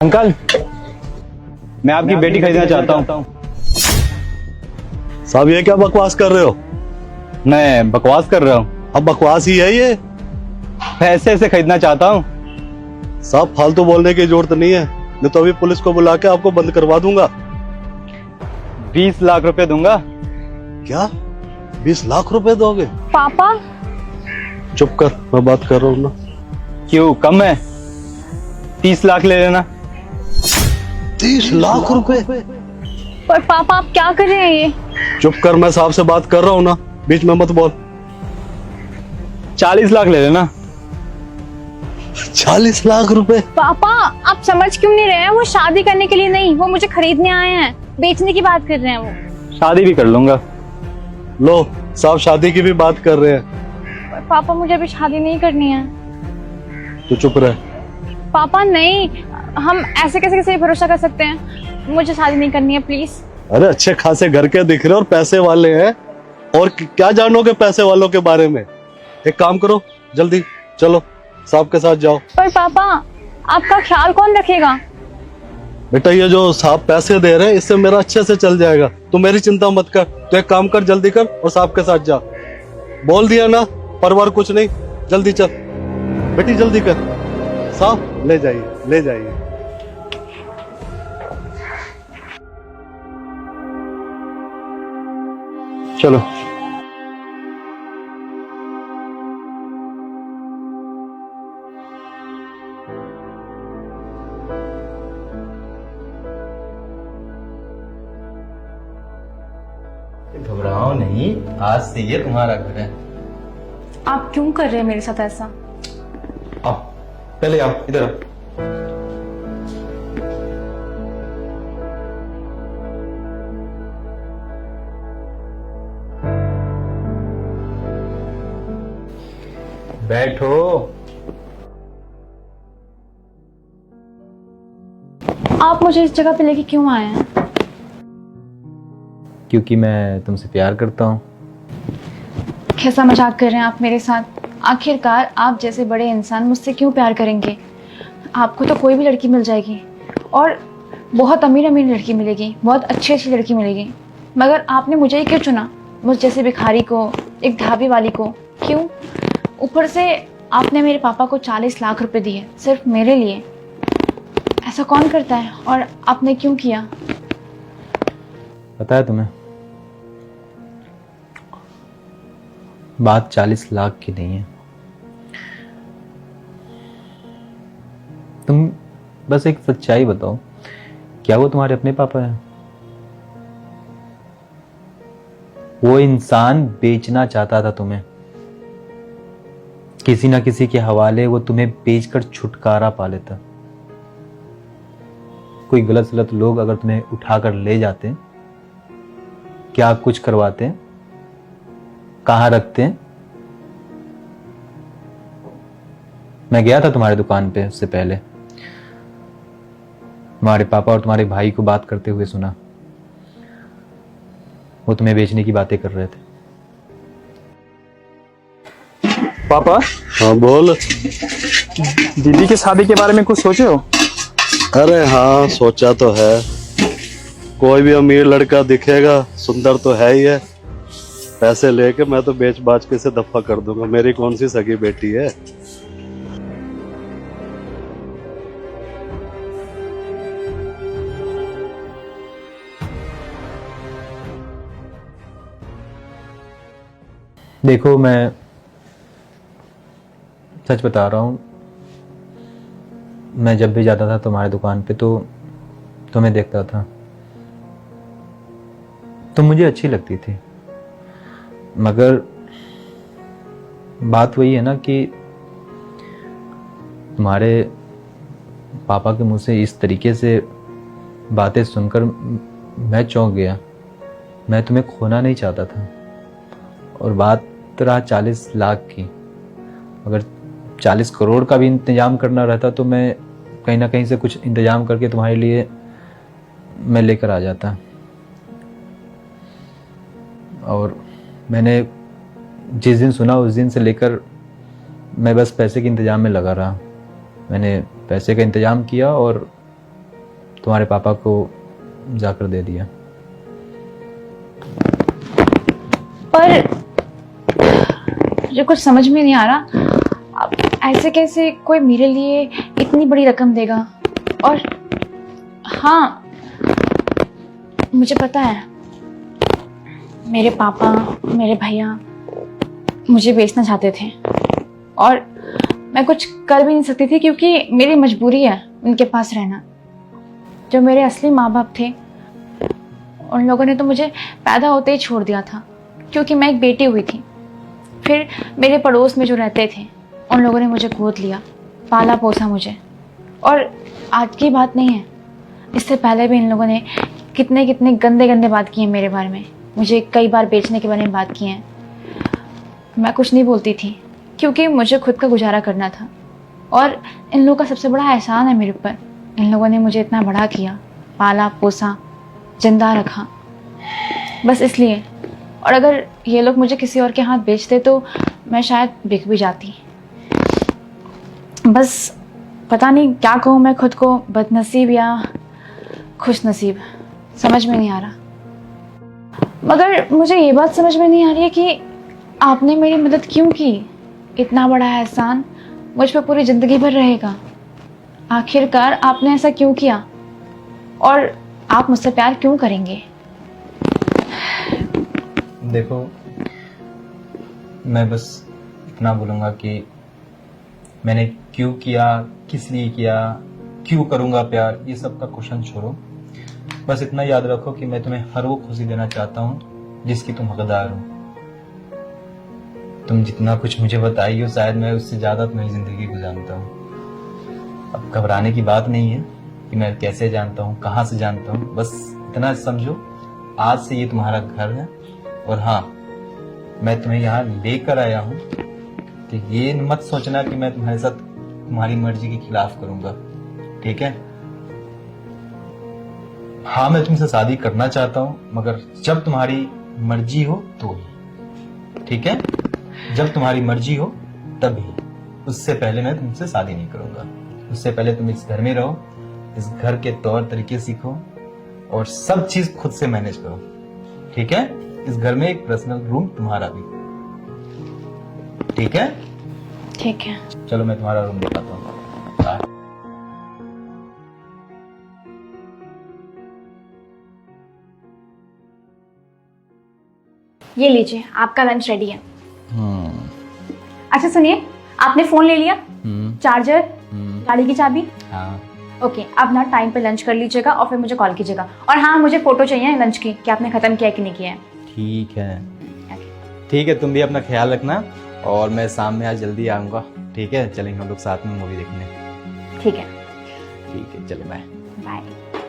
Uncle, मैं आपकी बेटी खरीदना चाहता हूँ। साहब ये क्या बकवास कर रहे हो? मैं बकवास कर रहा हूँ? अब बकवास ही है ये। पैसे से खरीदना चाहता हूँ। साहब फालतू बोलने की जरूरत नहीं है, मैं तो अभी पुलिस को बुला के आपको बंद करवा दूंगा। 20 लाख रुपए दूंगा। क्या 20 लाख रुपए दोगे? पापा, चुप कर, मैं बात कर रहा हूँ ना। क्यों, कम है? 30 लाख ले लेना। 30 लाख रुपए? पर पापा आप क्या कर रहे हैं ये? चुप कर, मैं साहब से बात कर रहा हूँ ना, बीच में मत बोल। 40 लाख ले लेना। 40 लाख रुपए? पापा आप समझ क्यों नहीं रहे हैं? वो शादी करने के लिए नहीं, वो मुझे खरीदने आए हैं। बेचने की बात कर रहे हैं वो। शादी भी कर लूंगा। लो, साहब शादी की भी बात कर रहे हैं। पर पापा मुझे अभी शादी नहीं करनी है। तू चुप रह। पापा नहीं, हम ऐसे कैसे कैसे भरोसा कर सकते हैं? मुझे शादी नहीं करनी है, प्लीज। अरे अच्छे खासे घर के दिख रहे और पैसे वाले हैं, और क्या जानोगे पैसे वालों के बारे में? एक काम करो, जल्दी चलो साहब के साथ जाओ। पर पापा आपका ख्याल कौन रखेगा? बेटा ये जो साहब पैसे दे रहे हैं इससे मेरा अच्छे से चल जाएगा, तू मेरी चिंता मत कर। तो एक काम कर, जल्दी कर और साहब के साथ जा। बोल दिया ना, परवार कुछ नहीं, जल्दी चल बेटी, जल्दी कर। साहब ले जाइए, ले जाइए। चलो। घबराओ नहीं, आज से ये तुम्हारा घर है। आप क्यों कर रहे हैं मेरे साथ ऐसा? आओ, पहले आओ, इधर आओ। बैठो। आप मुझे इस जगह पे लेके क्यों आए हैं? क्योंकि मैं तुमसे प्यार करता हूँ। कैसा मजाक कर रहे हैं आप मेरे साथ? आखिरकार आप जैसे बड़े इंसान मुझसे क्यों प्यार करेंगे? आपको तो कोई भी लड़की मिल जाएगी, और बहुत अमीर अमीर लड़की मिलेगी, बहुत अच्छी अच्छी लड़की मिलेगी, मगर आपने मुझे ही क्यों चुना? मुझ जैसे भिखारी को, एक ढाबे वाली को? क्यों? ऊपर से आपने मेरे पापा को 40 लाख रुपए दिए सिर्फ मेरे लिए। ऐसा कौन करता है, और आपने क्यों किया? पता है तुम्हें, बात 40 लाख की नहीं है। तुम बस एक सच्चाई बताओ, क्या वो तुम्हारे अपने पापा हैं? वो इंसान बेचना चाहता था तुम्हें, किसी ना किसी के हवाले वो तुम्हें बेचकर छुटकारा पा लेता। कोई गलत सलत लोग अगर तुम्हें उठाकर ले जाते, क्या कुछ करवाते, कहाँ रखते? मैं गया था तुम्हारी दुकान पे, उससे पहले तुम्हारे पापा और तुम्हारे भाई को बात करते हुए सुना। वो तुम्हें बेचने की बातें कर रहे थे। पापा, हाँ बोल। दीदी की शादी के बारे में कुछ सोचे हो? अरे हाँ, सोचा तो है। कोई भी अमीर लड़का दिखेगा, सुंदर तो है ही है, पैसे लेके मैं तो बेच बाच के इसे दफा कर दूंगा। मेरी कौन सी सगी बेटी है? देखो, मैं सच बता रहा हूँ, मैं जब भी जाता था तुम्हारी दुकान पे तो तुम्हें देखता था, तो मुझे अच्छी लगती थी। मगर बात वही है ना कि तुम्हारे पापा के मुंह से इस तरीके से बातें सुनकर मैं चौंक गया। मैं तुम्हें खोना नहीं चाहता था, और बात रहा 40 लाख की। अगर 40 करोड़ का भी इंतजाम करना रहता तो मैं कहीं ना कहीं से कुछ इंतजाम करके तुम्हारे लिए मैं लेकर आ जाता। और मैंने जिस दिन सुना उस दिन से लेकर मैं बस पैसे के इंतजाम में लगा रहा। मैंने पैसे का इंतजाम किया और तुम्हारे पापा को जाकर दे दिया। पर मुझे कुछ समझ में नहीं आ रहा, अब ऐसे कैसे कोई मेरे लिए इतनी बड़ी रकम देगा। और हाँ, मुझे पता है मेरे पापा, मेरे भैया मुझे बेचना चाहते थे और मैं कुछ कर भी नहीं सकती थी क्योंकि मेरी मजबूरी है उनके पास रहना। जो मेरे असली माँ बाप थे उन लोगों ने तो मुझे पैदा होते ही छोड़ दिया था क्योंकि मैं एक बेटी हुई थी। फिर मेरे पड़ोस में जो रहते थे उन लोगों ने मुझे गोद लिया, पाला पोसा मुझे। और आज की बात नहीं है, इससे पहले भी इन लोगों ने कितने कितने गंदे गंदे बात किए मेरे बारे में, मुझे कई बार बेचने के बारे में बात की है। मैं कुछ नहीं बोलती थी क्योंकि मुझे खुद का गुजारा करना था। और इन लोगों का सबसे बड़ा एहसान है मेरे ऊपर, इन लोगों ने मुझे इतना बड़ा किया, पाला पोसा, जिंदा रखा, बस इसलिए। और अगर ये लोग मुझे किसी और के हाथ बेचते तो मैं शायद बिक भी जाती। बस पता नहीं क्या कहूँ मैं खुद को, बदनसीब या खुश नसीब, समझ में नहीं आ रहा। मगर मुझे ये बात समझ में नहीं आ रही है कि आपने मेरी मदद क्यों की। इतना बड़ा एहसान मुझ पर पूरी ज़िंदगी भर रहेगा। आखिरकार आपने ऐसा क्यों किया और आप मुझसे प्यार क्यों करेंगे? देखो, मैं बस इतना बोलूँगा कि मैंने क्यों किया, किस लिए किया, क्यों करूँगा प्यार, ये सब का क्वेश्चन छोड़ो। बस इतना याद रखो कि मैं तुम्हें हर वो खुशी देना चाहता हूँ जिसकी तुम हकदार हो। तुम जितना कुछ मुझे बताई हो शायद मैं उससे ज़्यादा तुम्हारी ज़िंदगी को जानता हूँ। अब घबराने की बात नहीं है कि मैं कैसे जानता हूँ, कहाँ से जानता हूँ। बस इतना समझो, आज से ये तुम्हारा घर है। और हाँ, मैं तुम्हें यहाँ लेकर आया हूँ कि ये मत सोचना कि मैं तुम्हारे साथ तुम्हारी मर्जी के खिलाफ करूँगा, ठीक है? हाँ, मैं तुमसे शादी करना चाहता हूँ, मगर जब तुम्हारी मर्जी हो तो ही, ठीक है? जब तुम्हारी मर्जी हो तभी। उससे पहले मैं तुमसे शादी नहीं करूँगा। उससे पहले तुम इस घर में रहो, इस घर के तौर तरीके सीखो और सब चीज खुद से मैनेज करो, ठीक है? इस घर में एक पर्सनल रूम तुम्हारा भी, ठीक है? ठीक है। चलो मैं तुम्हारा रूम दिखाता हूँ। ये लीजिए, आपका लंच रेडी है। अच्छा सुनिए, आपने फोन ले लिया, चार्जर, गाड़ी की चाबी? हाँ। ओके, अब ना टाइम पे लंच कर लीजिएगा और फिर मुझे कॉल कीजिएगा। और हाँ, मुझे फोटो चाहिए लंच की कि आपने खत्म किया कि नहीं किया है। ठीक है, ठीक है, तुम भी अपना ख्याल रखना और मैं शाम में आज जल्दी आऊँगा, ठीक है? चलेंगे हम लोग साथ में मूवी देखने। ठीक है। ठीक है, चलो बाय। बाय।